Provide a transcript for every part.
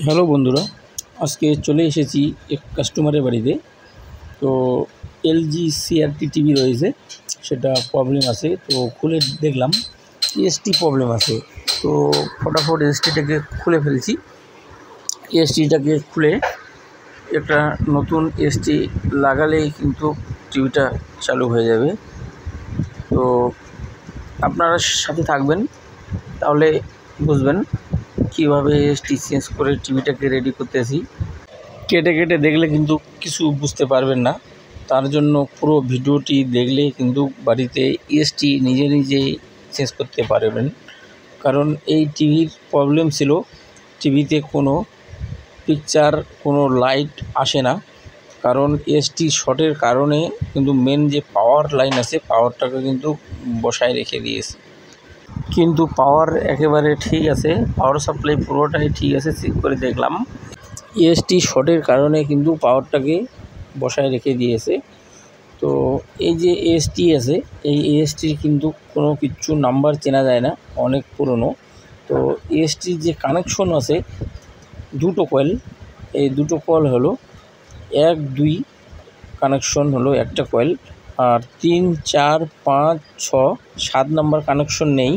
Hello বন্ধুরা, আজকে চলে এসেছি এক কাস্টমারের বাড়িতে। তো এলজি সিআরটি টিভি রয়েছে, সেটা প্রবলেম আছে। তো খুলে দেখলাম এসটি প্রবলেম আছে। তো ফটাফট এসটিটাকে খুলে ফেলছি। এসটিটাকে খুলে একটা নতুন এসটি লাগালেই কিন্তু টিভিটা চালু হয়ে যাবে। তো আপনারা সাথে থাকবেন, তাহলে বুঝবেন কীভাবে এসটি চেঞ্জ করে টিভিটাকে রেডি করতেছি। কেটে কেটে দেখলে কিন্তু কিছু বুঝতে পারবেন না, তার জন্য পুরো ভিডিওটি দেখলে কিন্তু বাড়িতে ইএসটি নিজে নিজেই চেঞ্জ করতে পারবেন। কারণ এই টিভির প্রবলেম ছিল, টিভিতে কোনো পিকচার, কোনো লাইট আসে না। কারণ এসটি শর্টের কারণে কিন্তু মেন যে পাওয়ার লাইন আছে, পাওয়ারটাকে কিন্তু বসায় রেখে দিয়েছে। কিন্তু পাওয়ার একেবারে ঠিক আছে, পাওয়ার সাপ্লাই পুরোটাই ঠিক আছে। চেক করে দেখলাম ইএসটি শর্টের কারণে কিন্তু পাওয়ারটাকে বসায় রেখে দিয়েছে। তো এই যে এএসটি আছে, এই এএসটির কিন্তু কোনো কিচ্ছু নাম্বার চেনা যায় না, অনেক পুরনো। তো এএসটির যে কানেকশন আছে দুটো কয়েল, এই দুটো কয়েল হলো 1, 2 কানেকশন হলো একটা কয়েল, আর 3, 4, 5, 6, 7 নাম্বার কানেকশন নেই,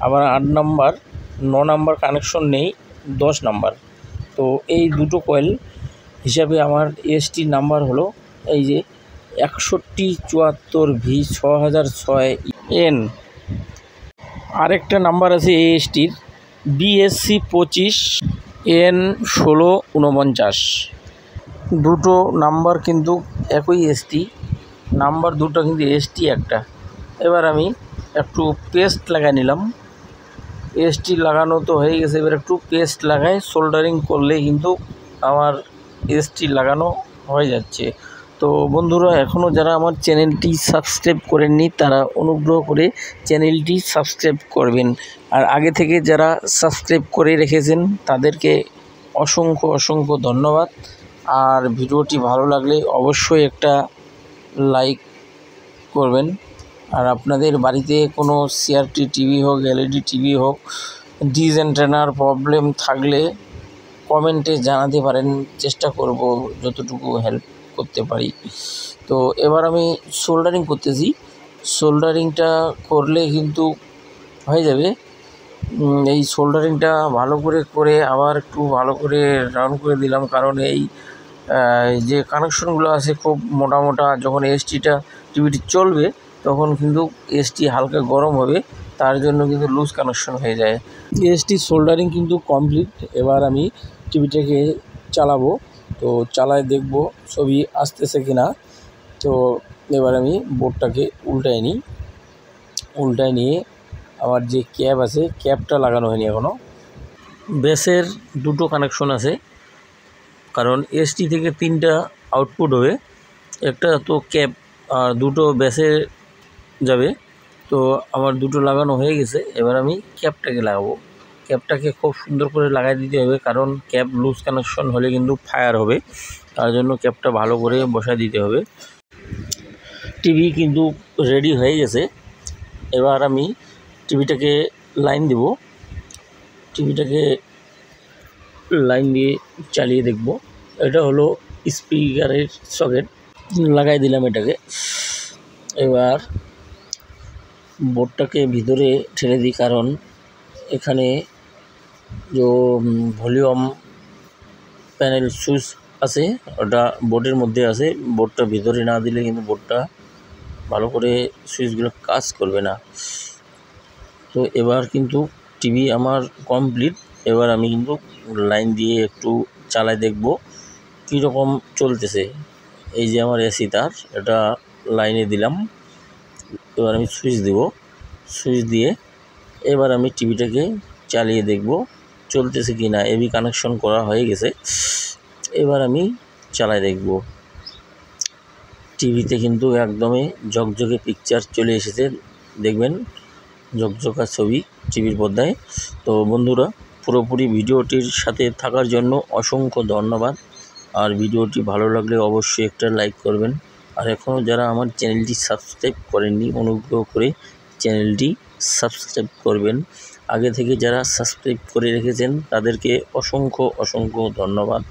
আবার 8 নাম্বার, 9 নাম্বার কানেকশন নেই, 10 নাম্বার। তো এই দুটো কয়েল হিসাবে আমার এসটি নাম্বার হলো এই যে 6174V6006N। আরেকটা নাম্বার আছে এএসটির BSC 25N1649। দুটো নাম্বার কিন্তু একই এসটি নাম্বার, দুটো কিন্তু এসটি একটা। এবার আমি একটু পেস্ট লাগাই নিলাম। এসটি লাগানো তো হয়ে গেছে, এবার একটু পেস্ট লাগাই সোল্ডারিং করলে কিন্তু আমার এসটি লাগানো হয়ে যাচ্ছে। তো বন্ধুরা, এখনও যারা আমার চ্যানেলটি সাবস্ক্রাইব করেননি তারা অনুগ্রহ করে চ্যানেলটি সাবস্ক্রাইব করবেন। আর আগে থেকে যারা সাবস্ক্রাইব করে রেখেছেন তাদেরকে অসংখ্য অসংখ্য ধন্যবাদ। আর ভিডিওটি ভালো লাগলে অবশ্যই একটা লাইক করবেন। আর আপনাদের বাড়িতে কোনো সিআরটি টিভি হোক, এলইডি টিভি হোক, ডিশ অ্যান্টেনার প্রবলেম থাকলে কমেন্টে জানাতে পারেন, চেষ্টা করব যতটুকু হেল্প করতে পারি। তো এবার আমি সোল্ডারিং করতেছি। সোল্ডারিংটা করলে কিন্তু হয়ে যাবে। এই সোল্ডারিংটা ভালো করে আবার একটু ভালো করে রাউন্ড করে দিলাম, কারণ এই যে কানেকশনগুলো আছে খুব মোটা মোটা। যখন এসটিটা টিভিটি চলবে তখন কিন্তু এসটি হালকা গরম হবে, তার জন্য কিন্তু লুজ কানেকশন হয়ে যায়। এসটি সোল্ডারিং কিন্তু কমপ্লিট। এবার আমি টিভিটাকে চালাবো, তো চালায় দেখব ছবি আসতেছে কিনা। তো এবার আমি বোর্ডটাকে উল্টায় নিয়ে আমার যে ক্যাপ আছে, ক্যাপটা লাগানো হয়নি এখনও। বেসের দুটো কানেকশন আছে, কারণ এসটি থেকে 3টা আউটপুট হবে, একটা তো ক্যাপ আর দুটো বেসে যাবে। তো আমার দুটো লাগানো হয়ে গেছে। এবার আমি ক্যাপটাকে লাগাবো। ক্যাপটাকে খুব সুন্দর করে লাগাই দিতে হবে, কারণ ক্যাপ লুজ কানেকশন হলে কিন্তু ফায়ার হবে, তার জন্য ক্যাপটা ভালো করে বসাই দিতে হবে। টিভি কিন্তু রেডি হয়ে গেছে। এবার আমি টিভিটাকে লাইন দেব। টিভিটাকে লাইন দিয়ে চালিয়ে দেখব। এটা হলো স্পিকারের সকেট, লাগাই দিলাম এটাকে। এবার বোর্ডটাকে ভিতরে ঠেলে দিই, কারণ এখানে যে ভলিউম প্যানেল সুইচ আছে ওটা বোর্ডের মধ্যে আছে। বোর্ডটা ভিতরে না দিলে কিন্তু বোর্ডটা ভালো করে সুইচগুলো কাজ করবে না। তো এবার কিন্তু টিভি আমার কমপ্লিট। এবার আমি কিন্তু লাইন দিয়ে একটু চালায় দেখব কীরকম চলতেছে। এই যে আমার এসি তার, এটা লাইনে দিলাম। এবার আমি সুইচ দেব। সুইচ দিয়ে এবার আমি টিভিটাকে চালিয়ে দেখব চলতেছে কি না। এবি কানেকশন করা হয়ে গেছে। এবার আমি চালাই দেখব। টিভিতে কিন্তু একদমই ঝকঝকে পিকচার চলে এসেছে, দেখবেন ঝকঝকা ছবি টিভির পর্দায়। তো বন্ধুরা, পুরোপুরি ভিডিওটির সাথে থাকার জন্য অসংখ্য ধন্যবাদ। আর ভিডিওটি ভালো লাগলে অবশ্যই একটা লাইক করবেন। আর এখনও যারা আমার চ্যানেলটি সাবস্ক্রাইব করেননি অনুগ্রহ করে চ্যানেলটি সাবস্ক্রাইব করবেন। আগে থেকে যারা সাবস্ক্রাইব করে রেখেছেন তাদেরকে অসংখ্য ধন্যবাদ।